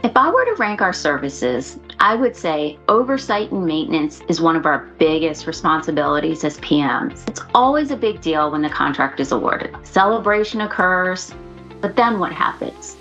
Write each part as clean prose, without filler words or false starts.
If I were to rank our services, I would say oversight and maintenance is one of our biggest responsibilities as PMs. It's always a big deal when the contract is awarded. Celebration occurs, but then what happens?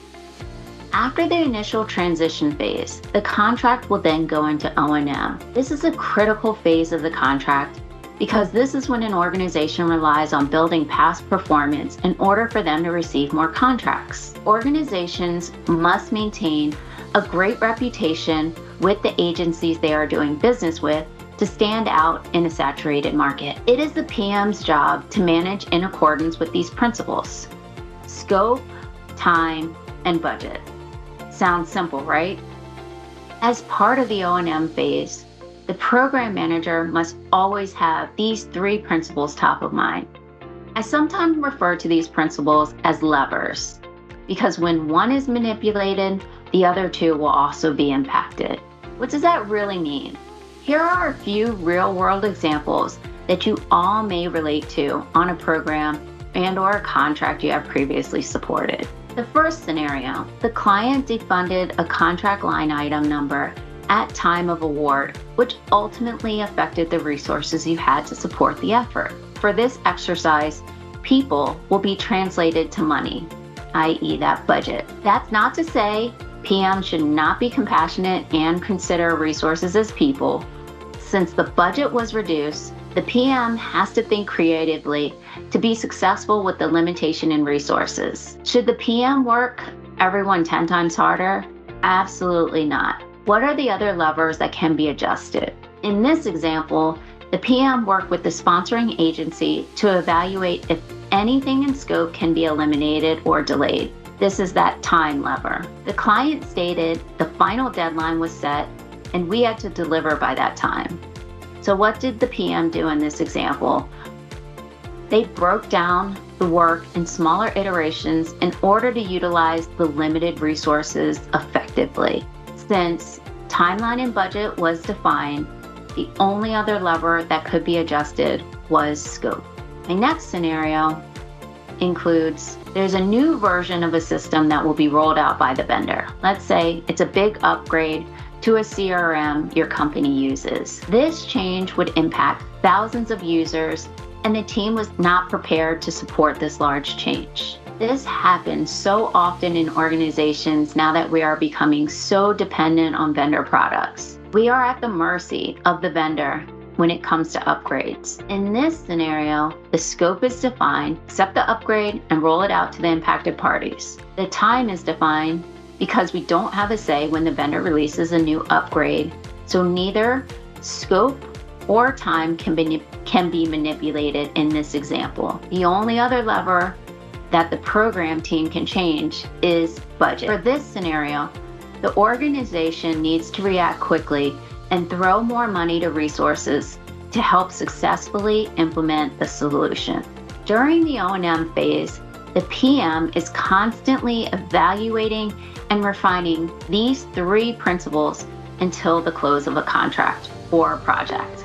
After the initial transition phase, the contract will then go into O&M. This is a critical phase of the contract because this is when an organization relies on building past performance in order for them to receive more contracts. Organizations must maintain a great reputation with the agencies they are doing business with to stand out in a saturated market. It is the PM's job to manage in accordance with these principles: scope, time, and budget. Sounds simple, right? As part of the O&M phase, the program manager must always have these three principles top of mind. I sometimes refer to these principles as levers, because when one is manipulated, the other two will also be impacted. What does that really mean? Here are a few real-world examples that you all may relate to on a program and/or a contract you have previously supported. The first scenario, the client defunded a contract line item number at time of award, which ultimately affected the resources you had to support the effort. For this exercise, people will be translated to money, i.e. that budget. That's not to say PM should not be compassionate and consider resources as people. Since the budget was reduced, the PM has to think creatively to be successful with the limitation in resources. Should the PM work everyone 10 times harder? Absolutely not. What are the other levers that can be adjusted? In this example, the PM worked with the sponsoring agency to evaluate if anything in scope can be eliminated or delayed. This is that time lever. The client stated the final deadline was set and we had to deliver by that time. So what did the PM do in this example? They broke down the work in smaller iterations in order to utilize the limited resources effectively. Since timeline and budget was defined, the only other lever that could be adjusted was scope. My next scenario includes there's a new version of a system that will be rolled out by the vendor. Let's say it's a big upgrade to a CRM your company uses. This change would impact thousands of users, and the team was not prepared to support this large change. This happens so often in organizations now that we are becoming so dependent on vendor products. We are at the mercy of the vendor when it comes to upgrades. In this scenario, the scope is defined, accept the upgrade, and roll it out to the impacted parties. The time is defined because we don't have a say when the vendor releases a new upgrade, so neither scope or time can be manipulated in this example. The only other lever that the program team can change is budget. For this scenario, the organization needs to react quickly and throw more money to resources to help successfully implement the solution. During the O&M phase, the PM is constantly evaluating and refining these three principles until the close of a contract or a project.